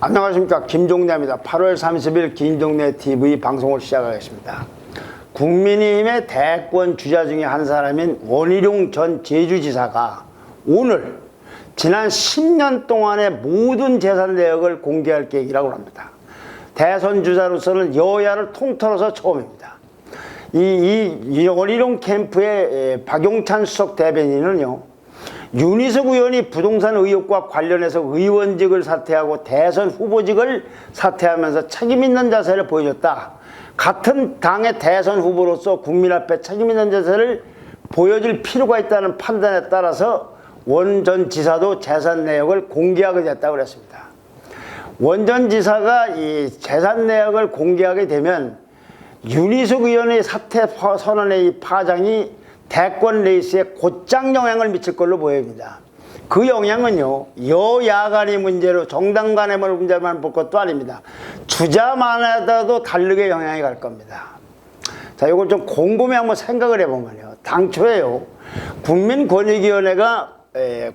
안녕하십니까, 김종래입니다. 8월 30일 김종래 TV 방송을 시작하겠습니다. 국민의힘의 대권 주자 중에 한 사람인 원희룡 전 제주지사가 오늘 지난 10년 동안의 모든 재산 내역을 공개할 계획이라고 합니다. 대선 주자로서는 여야를 통틀어서 처음입니다. 이 원희룡 캠프의 박용찬 수석 대변인은요, 윤희숙 의원이 부동산 의혹과 관련해서 의원직을 사퇴하고 대선 후보직을 사퇴하면서 책임있는 자세를 보여줬다. 같은 당의 대선 후보로서 국민 앞에 책임있는 자세를 보여줄 필요가 있다는 판단에 따라서 원 전 지사도 재산 내역을 공개하게 됐다고 그랬습니다. 원 전 지사가 이 재산 내역을 공개하게 되면 윤희숙 의원의 사퇴 선언의 이 파장이 대권 레이스에 곧장 영향을 미칠 걸로 보입니다. 그 영향은요, 여야 간의 문제로 정당 간의 문제만 볼 것도 아닙니다. 주자마다도 다르게 영향이 갈 겁니다. 자, 이걸 좀 곰곰이 한번 생각을 해보면요, 당초에요, 국민권익위원회가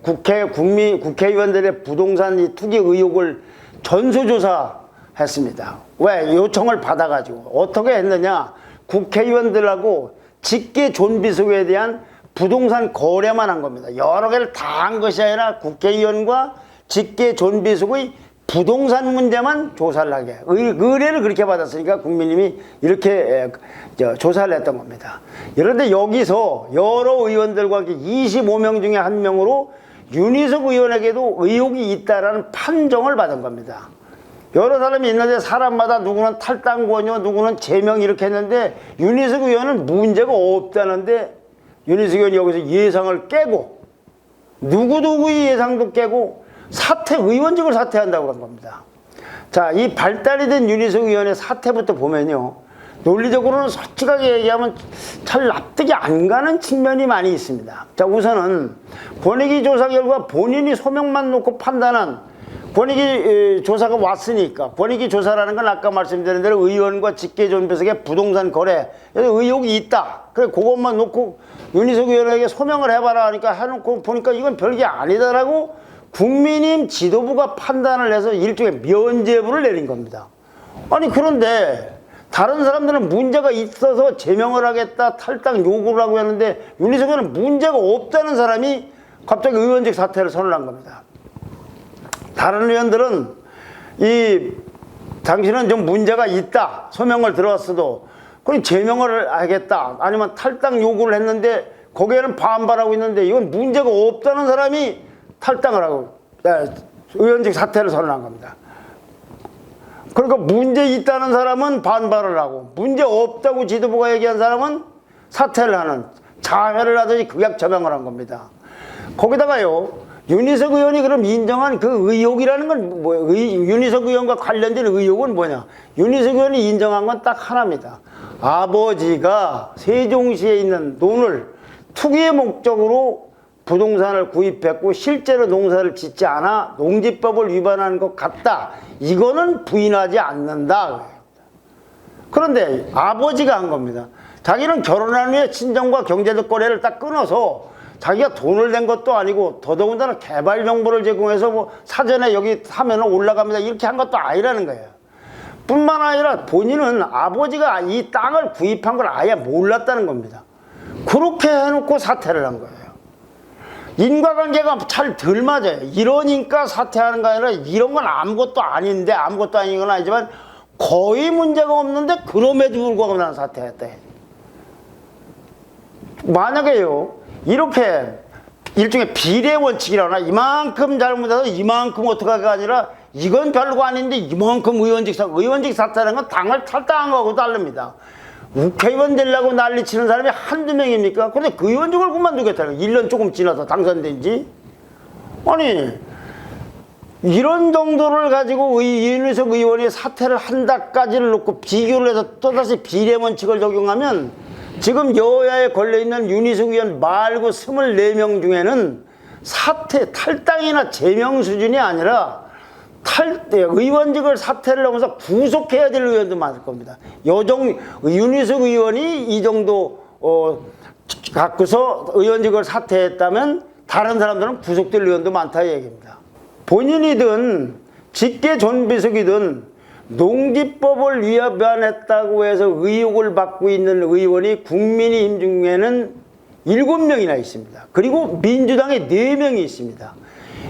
국회의원들의 부동산 투기 의혹을 전수조사했습니다. 왜? 요청을 받아가지고. 어떻게 했느냐, 국회의원들하고 직계 존비속에 대한 부동산 거래만 한 겁니다. 여러 개를 다 한 것이 아니라 국회의원과 직계 존비속의 부동산 문제만 조사를 하게, 의뢰를 그렇게 받았으니까 국민님이 이렇게 조사를 했던 겁니다. 그런데 여기서 여러 의원들과 25명 중에 한 명으로 윤희숙 의원에게도 의혹이 있다라는 판정을 받은 겁니다. 여러 사람이 있는데 사람마다 누구는 탈당권이요, 누구는 제명 이렇게 했는데 윤희숙 의원은 문제가 없다는데 윤희숙 의원이 여기서 예상을 깨고 누구누구의 예상도 깨고 의원직을 사퇴한다고 한 겁니다. 자, 이 발달이 된 윤희숙 의원의 사퇴부터 보면요, 논리적으로는 솔직하게 얘기하면 잘 납득이 안 가는 측면이 많이 있습니다. 자, 우선은 권익위 조사 결과 본인이 소명만 놓고 판단한 권익위 조사가 왔으니까, 권익위 조사라는 건 아까 말씀드린 대로 의원과 직계존비속의 부동산 거래 의혹이 있다. 그래, 그것만 놓고 윤희숙 의원에게 소명을 해봐라 하니까 해놓고 보니까 이건 별게 아니다라고 국민의힘 지도부가 판단을 해서 일종의 면죄부를 내린 겁니다. 아니, 그런데 다른 사람들은 문제가 있어서 제명을 하겠다, 탈당 요구를 하고 했는데 윤희숙 의원은 문제가 없다는 사람이 갑자기 의원직 사퇴를 선언한 겁니다. 다른 의원들은 당신은 좀 문제가 있다, 소명을 들어왔어도 그럼 제명을 하겠다, 아니면 탈당 요구를 했는데 거기에는 반발하고 있는데 이건 문제가 없다는 사람이 탈당을 하고 의원직 사퇴를 선언한 겁니다. 그러니까 문제 있다는 사람은 반발을 하고 문제 없다고 지도부가 얘기한 사람은 사퇴를 하는, 자회를 하듯이 극약처방을 한 겁니다. 거기다가요, 윤희숙 의원이 그럼 인정한 그 의혹이라는 건 뭐예요? 윤희숙 의원과 관련된 의혹은 뭐냐? 윤희숙 의원이 인정한 건 딱 하나입니다. 아버지가 세종시에 있는 논을 투기의 목적으로 부동산을 구입했고 실제로 농사를 짓지 않아 농지법을 위반한 것 같다. 이거는 부인하지 않는다. 그런데 아버지가 한 겁니다. 자기는 결혼한 후에 친정과 경제적 거래를 딱 끊어서 자기가 돈을 낸 것도 아니고 더더군다나 개발 정보를 제공해서 뭐 사전에 여기 하면 올라갑니다 이렇게 한 것도 아니라는 거예요. 뿐만 아니라 본인은 아버지가 이 땅을 구입한 걸 아예 몰랐다는 겁니다. 그렇게 해놓고 사퇴를 한 거예요. 인과관계가 잘 덜 맞아요. 이러니까 사퇴하는 거 아니라 이런 건 아무것도 아닌데, 아무것도 아닌 건 아니지만 거의 문제가 없는데 그럼에도 불구하고 나는 사퇴했다. 만약에요, 이렇게 일종의 비례 원칙이라나 이만큼 잘못해서 이만큼 어떡하가 아니라 이건 별거 아닌데 이만큼 의원직 사퇴라는 건 당을 탈당한 거하고 다릅니다. 국회의원 되려고 난리치는 사람이 한두 명입니까? 그런데 그 의원직을 그만두겠다는 거예요. 1년 조금 지나서 당선된 지. 아니, 이런 정도를 가지고 윤희숙 의원이 사퇴를 한다까지를 놓고 비교를 해서 또다시 비례 원칙을 적용하면 지금 여야에 걸려있는 윤희숙 의원 말고 24명 중에는 탈당이나 제명 수준이 아니라 의원직을 사퇴를 하면서 구속해야 될 의원도 많을 겁니다. 윤희숙 의원이 이 정도 갖고서 의원직을 사퇴했다면 다른 사람들은 구속될 의원도 많다 이 얘기입니다. 본인이든 직계 존비속이든 농지법을 위반했다고 해서 의혹을 받고 있는 의원이 국민의힘 중에는 7명이나 있습니다. 그리고 민주당에 4명이 있습니다.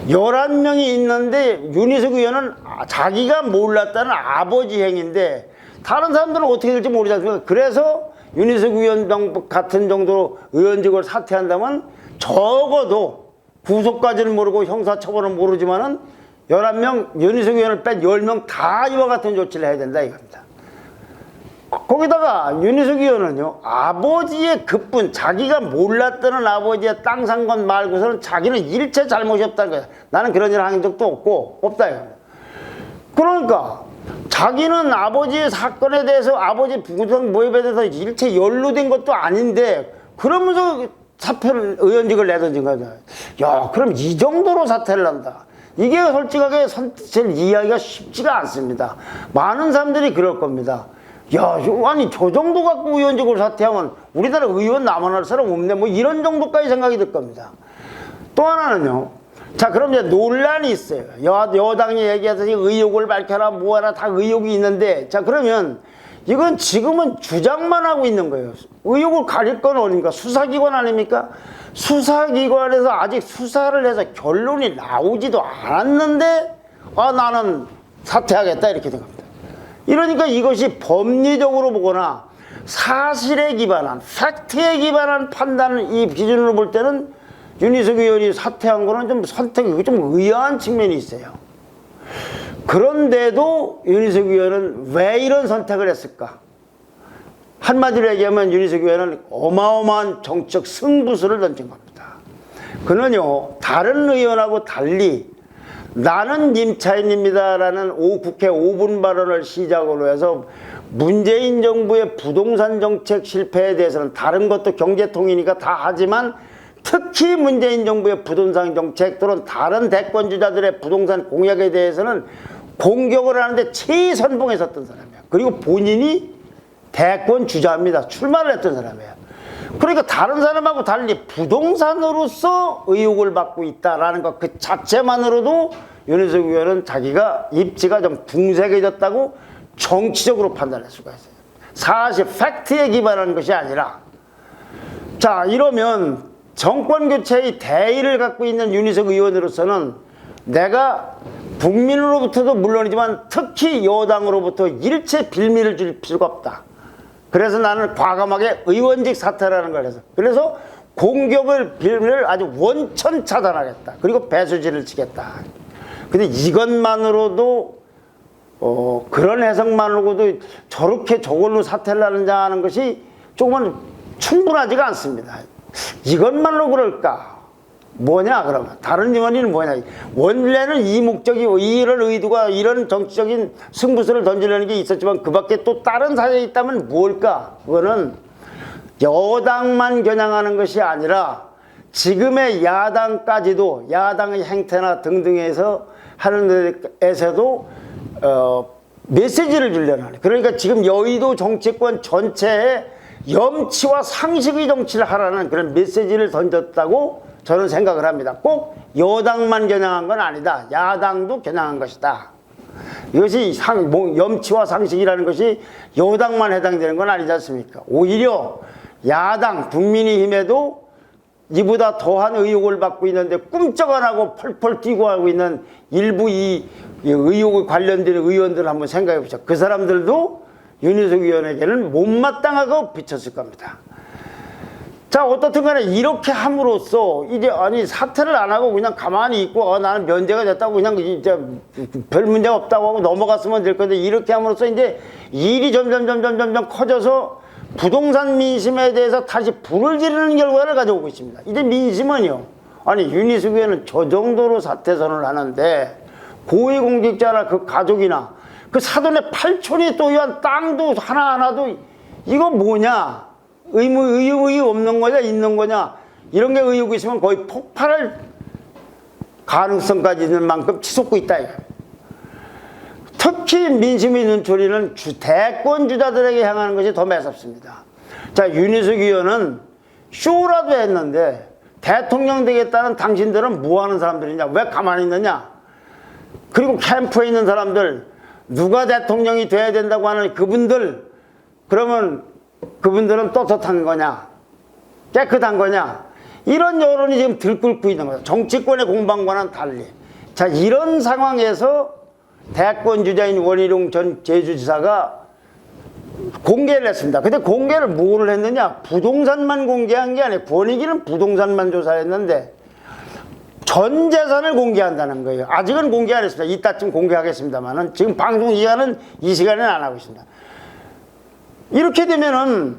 11명이 있는데 윤희숙 의원은 자기가 몰랐다는 아버지 행인데 다른 사람들은 어떻게 될지 모르지 않습니까? 그래서 윤희숙 의원 같은 정도로 의원직을 사퇴한다면 적어도 구속까지는 모르고 형사처벌은 모르지만은 11명, 윤희숙 의원을 뺀 10명 다 이와 같은 조치를 해야 된다 이겁니다. 거기다가 윤희숙 의원은요, 아버지의 급분, 자기가 몰랐다는 아버지의 땅 산 것 말고서는 자기는 일체 잘못이 없다는 거야. 나는 그런 일을 한 적도 없다 이겁니다. 그러니까 자기는 아버지의 사건에 대해서 아버지 부동산 모욕에 대해서 일체 연루된 것도 아닌데 그러면서 사표를 의원직을 내던진 거죠. 야, 그럼 이 정도로 사퇴를 한다. 이게 솔직하게 사실 이해하기가 쉽지가 않습니다. 많은 사람들이 그럴 겁니다. 야, 아니 저 정도 갖고 의원직을 사퇴하면 우리나라 의원 남아날 사람 없네. 뭐 이런 정도까지 생각이 들 겁니다. 또 하나는요. 자, 그럼 이제 논란이 있어요. 여당이 얘기하듯이 의혹을 밝혀라 뭐하라 다 의혹이 있는데, 자 그러면 이건 지금은 주장만 하고 있는 거예요. 의혹을 가릴 건 어딥니까? 수사기관 아닙니까? 수사기관에서 아직 수사를 해서 결론이 나오지도 않았는데 나는 사퇴하겠다 이렇게 된 겁니다. 이러니까 이것이 법리적으로 보거나 사실에 기반한 팩트에 기반한 판단을 이 기준으로 볼 때는 윤희숙 의원이 사퇴한 거는 좀 선택이 좀 의아한 측면이 있어요. 그런데도 윤희숙 의원은 왜 이런 선택을 했을까? 한마디로 얘기하면 윤희숙 의원은 어마어마한 정치적 승부수를 던진 겁니다. 그는요, 다른 의원하고 달리 나는 임차인입니다라는 국회 5분 발언을 시작으로 해서 문재인 정부의 부동산 정책 실패에 대해서는 다른 것도 경제통이니까 다 하지만 특히 문재인 정부의 부동산 정책 또는 다른 대권주자들의 부동산 공약에 대해서는 공격을 하는데 최선봉에 섰던 사람이에요. 그리고 본인이 대권주자입니다. 출마를 했던 사람이에요. 그러니까 다른 사람하고 달리 부동산으로서 의혹을 받고 있다라는 것 그 자체만으로도 윤희숙 의원은 자기가 입지가 좀 궁색해졌다고 정치적으로 판단할 수가 있어요. 사실 팩트에 기반한 것이 아니라, 자 이러면 정권교체의 대의를 갖고 있는 윤희숙 의원으로서는 내가 국민으로부터도 물론이지만 특히 여당으로부터 일체 빌미를 줄 필요가 없다. 그래서 나는 과감하게 의원직 사퇴라는 걸 해서, 그래서 공격을 빌미를 아주 원천 차단하겠다. 그리고 배수진을 치겠다. 근데 이것만으로도 그런 해석만으로도 저렇게 저걸로 사퇴를 하는 것이 조금은 충분하지가 않습니다. 이것만으로 그럴까? 뭐냐 그러면 다른 의원이는 뭐냐? 원래는 이 목적이 이런 의도가 이런 정치적인 승부수를 던지려는 게 있었지만 그 밖에 또 다른 사정이 있다면 뭘까? 그거는 여당만 겨냥하는 것이 아니라 지금의 야당까지도 야당의 행태나 등등에서 하는 데에서도 메시지를 주려는 거예요. 그러니까 지금 여의도 정치권 전체에 염치와 상식의 정치를 하라는 그런 메시지를 던졌다고 저는 생각을 합니다. 꼭 여당만 겨냥한 건 아니다. 야당도 겨냥한 것이다. 이것이 염치와 상식이라는 것이 여당만 해당되는 건 아니지 않습니까? 오히려 야당 국민의힘에도 이보다 더한 의혹을 받고 있는데 꿈쩍 안 하고 펄펄 뛰고 하고 있는 일부 이 의혹에 관련된 의원들을 한번 생각해 보시죠. 그 사람들도 윤희숙 의원에게는 못마땅하고 비쳤을 겁니다. 자, 어떻든 간에 이렇게 함으로써 이제 아니 사퇴를 안 하고 그냥 가만히 있고 나는 면제가 됐다고 그냥 이제 별 문제가 없다고 하고 넘어갔으면 될 건데 이렇게 함으로써 이제 일이 점점 커져서 부동산 민심에 대해서 다시 불을 지르는 결과를 가져오고 있습니다. 이제 민심은요, 아니 윤희숙 의원은 저 정도로 사퇴 선언을 하는데 고위공직자나 그 가족이나 그 사돈의 팔촌이 또한 땅도 하나하나도 이거 뭐냐, 의혹이 없는 거냐 있는 거냐, 이런 게 의혹이 있으면 거의 폭발할 가능성까지 있는 만큼 치솟고 있다 이거. 특히 민심의 눈초리는 대권 주자들에게 향하는 것이 더 매섭습니다. 자, 윤희숙 의원은 쇼라도 했는데 대통령 되겠다는 당신들은 뭐 하는 사람들이냐, 왜 가만히 있느냐. 그리고 캠프에 있는 사람들, 누가 대통령이 돼야 된다고 하는 그분들, 그러면 그분들은 떳떳한 거냐, 깨끗한 거냐, 이런 여론이 지금 들끓고 있는 거죠. 정치권의 공방과는 달리. 자, 이런 상황에서 대권 주자인 원희룡 전 제주지사가 공개를 했습니다. 근데 공개를 뭐를 했느냐? 부동산만 공개한 게 아니에요. 권익위는 부동산만 조사했는데 전 재산을 공개한다는 거예요. 아직은 공개 안 했습니다. 이따쯤 공개하겠습니다만은 지금 방송 기간은 이 시간에는 안 하고 있습니다. 이렇게 되면은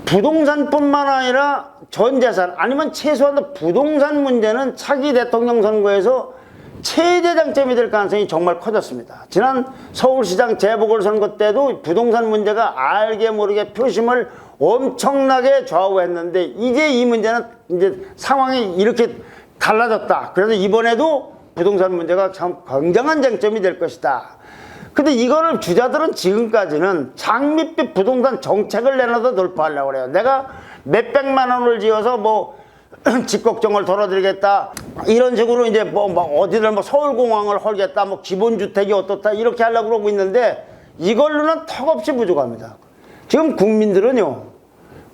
부동산뿐만 아니라 전 재산, 아니면 최소한 부동산 문제는 차기 대통령 선거에서 최대 장점이 될 가능성이 정말 커졌습니다. 지난 서울시장 재보궐선거 때도 부동산 문제가 알게 모르게 표심을 엄청나게 좌우했는데 이제 이 문제는 이제 상황이 이렇게 달라졌다. 그래서 이번에도 부동산 문제가 참 굉장한 쟁점이 될 것이다. 근데 이거를 주자들은 지금까지는 장밋빛 부동산 정책을 내놔서 돌파하려고 그래요. 내가 몇백만 원을 지어서 뭐 집걱정을 덜어드리겠다, 이런 식으로 이제 뭐 어디를 뭐 서울공항을 헐겠다, 뭐 기본주택이 어떻다, 이렇게 하려고 그러고 있는데 이걸로는 턱없이 부족합니다. 지금 국민들은요,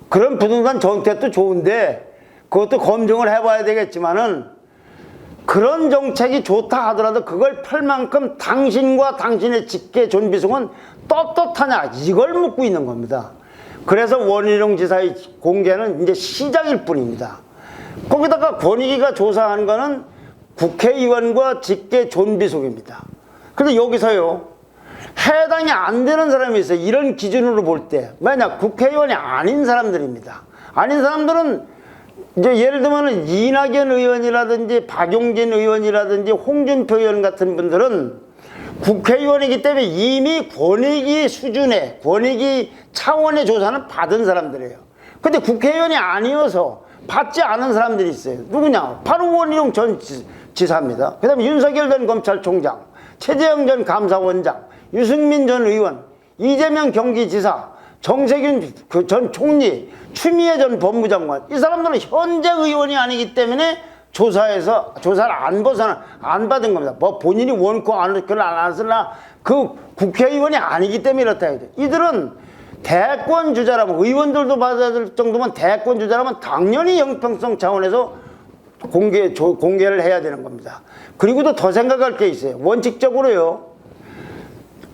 그런 부동산 정책도 좋은데 그것도 검증을 해봐야 되겠지만은 그런 정책이 좋다 하더라도 그걸 펼 만큼 당신과 당신의 직계 존비속은 떳떳하냐, 이걸 묻고 있는 겁니다. 그래서 원희룡 지사의 공개는 이제 시작일 뿐입니다. 거기다가 권익위가 조사한 거는 국회의원과 직계 존비속입니다. 근데 여기서요, 해당이 안 되는 사람이 있어요. 이런 기준으로 볼 때. 만약 국회의원이 아닌 사람들입니다. 아닌 사람들은 이제 예를 들면 이낙연 의원이라든지 박용진 의원이라든지 홍준표 의원 같은 분들은 국회의원이기 때문에 이미 권익위 수준의, 권익위 차원의 조사는 받은 사람들이에요. 근데 국회의원이 아니어서 받지 않은 사람들이 있어요. 누구냐? 바로 원희룡 전 지사입니다. 그 다음에 윤석열 전 검찰총장, 최재형 전 감사원장, 유승민 전 의원, 이재명 경기지사, 정세균 전 총리, 추미애 전 법무장관, 이 사람들은 현재 의원이 아니기 때문에 조사에서 조사를 안 받은 겁니다. 뭐 본인이 원고 안 했으나 그 국회의원이 아니기 때문에 이렇다 해야죠. 이들은 대권 주자라면, 의원들도 받아야 될 정도면 대권 주자라면 당연히 형평성 차원에서 공개를 해야 되는 겁니다. 그리고도 더 생각할 게 있어요. 원칙적으로요,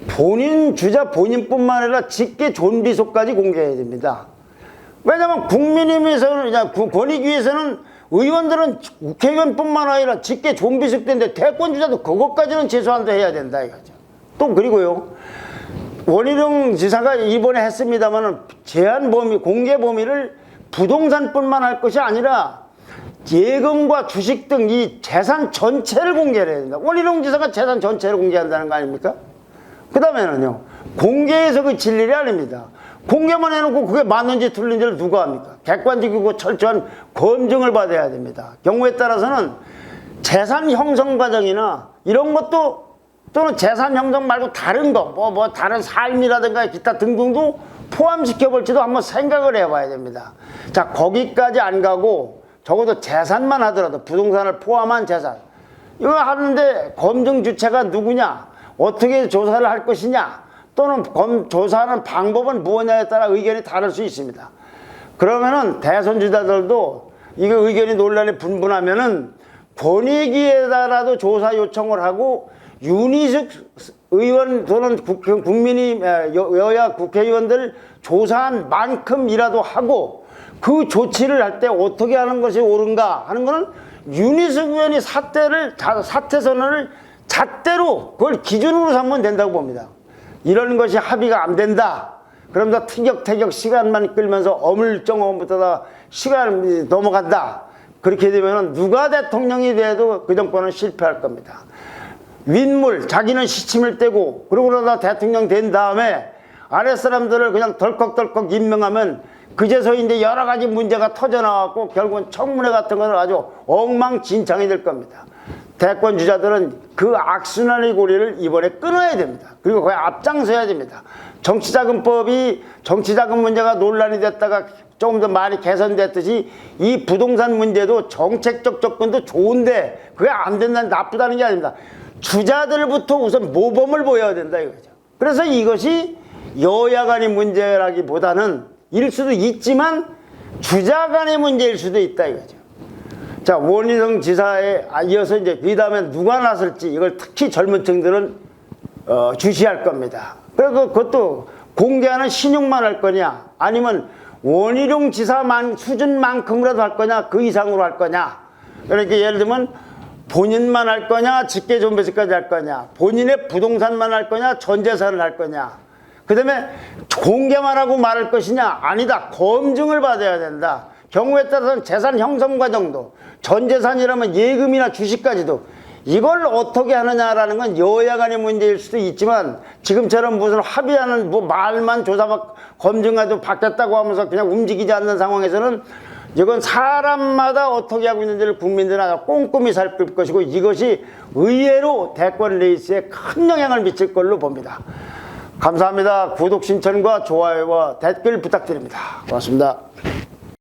본인 주자 본인뿐만 아니라 직계 존비속까지 공개해야 됩니다. 왜냐하면 국민의힘에서는, 권익위에서는 의원들은 국회의원뿐만 아니라 직계 존비속인데 대권 주자도 그것까지는 최소한도 해야 된다 이거죠. 또 그리고요, 원희룡 지사가 이번에 했습니다만은 제한 범위, 공개 범위를 부동산뿐만 할 것이 아니라 예금과 주식 등 이 재산 전체를 공개를 해야 된다. 원희룡 지사가 재산 전체를 공개한다는 거 아닙니까? 그 다음에는요, 공개해서 그칠 일이 아닙니다. 공개만 해놓고 그게 맞는지 틀린지를 누가 합니까? 객관적이고 철저한 검증을 받아야 됩니다. 경우에 따라서는 재산 형성 과정이나 이런 것도, 또는 재산 형성 말고 다른 거, 다른 삶이라든가 기타 등등도 포함시켜 볼지도 한번 생각을 해봐야 됩니다. 자, 거기까지 안 가고 적어도 재산만 하더라도 부동산을 포함한 재산, 이거 하는데 검증 주체가 누구냐, 어떻게 조사를 할 것이냐, 또는 조사하는 방법은 무엇냐에 따라 의견이 다를 수 있습니다. 그러면은 대선 주자들도 이게 의견이 논란이 분분하면은 권익위에다라도 조사 요청을 하고 윤희숙 의원 또는 여야 국회의원들 조사한 만큼이라도 하고 그 조치를 할 때 어떻게 하는 것이 옳은가 하는 거는 윤희숙 의원이 사퇴 선언을 잣대로 그걸 기준으로 삼으면 된다고 봅니다. 이런 것이 합의가 안 된다, 그러면서 티격태격 시간만 끌면서 어물쩡어물떠다 시간이 넘어간다, 그렇게 되면 누가 대통령이 돼도 그 정권은 실패할 겁니다. 윗물, 자기는 시침을 떼고 그러고 나서 대통령 된 다음에 아랫사람들을 그냥 덜컥덜컥 임명하면 그제서 이제 여러 가지 문제가 터져나왔고 결국은 청문회 같은 것은 아주 엉망진창이 될 겁니다. 대권 주자들은 그 악순환의 고리를 이번에 끊어야 됩니다. 그리고 거의 앞장서야 됩니다. 정치자금법이, 정치자금 문제가 논란이 됐다가 조금 더 많이 개선됐듯이 이 부동산 문제도 정책적 접근도 좋은데 그게 안 된다는, 나쁘다는 게 아닙니다. 주자들부터 우선 모범을 보여야 된다 이거죠. 그래서 이것이 여야 간의 문제라기보다는 일 수도 있지만 주자 간의 문제일 수도 있다 이거죠. 자, 원희룡 지사에 이어서 이제 그 다음에 누가 나설지 이걸 특히 젊은 층들은 주시할 겁니다. 그리고 그것도 공개하는 신용만 할 거냐 아니면 원희룡 지사만 수준만큼이라도 할 거냐 그 이상으로 할 거냐. 그러니까 예를 들면 본인만 할 거냐 직계존비세까지 할 거냐 본인의 부동산만 할 거냐 전 재산을 할 거냐 그 다음에 공개만 하고 말할 것이냐 아니다 검증을 받아야 된다. 경우에 따라서는 재산 형성 과정도 전 재산이라면 예금이나 주식까지도 이걸 어떻게 하느냐라는 건 여야 간의 문제일 수도 있지만 지금처럼 무슨 합의하는 뭐 말만 조사받고 검증해도 받겠다고 하면서 그냥 움직이지 않는 상황에서는 이건 사람마다 어떻게 하고 있는지를 국민들은 꼼꼼히 살필 것이고 이것이 의외로 대권 레이스에 큰 영향을 미칠 걸로 봅니다. 감사합니다. 구독 신청과 좋아요와 댓글 부탁드립니다. 고맙습니다.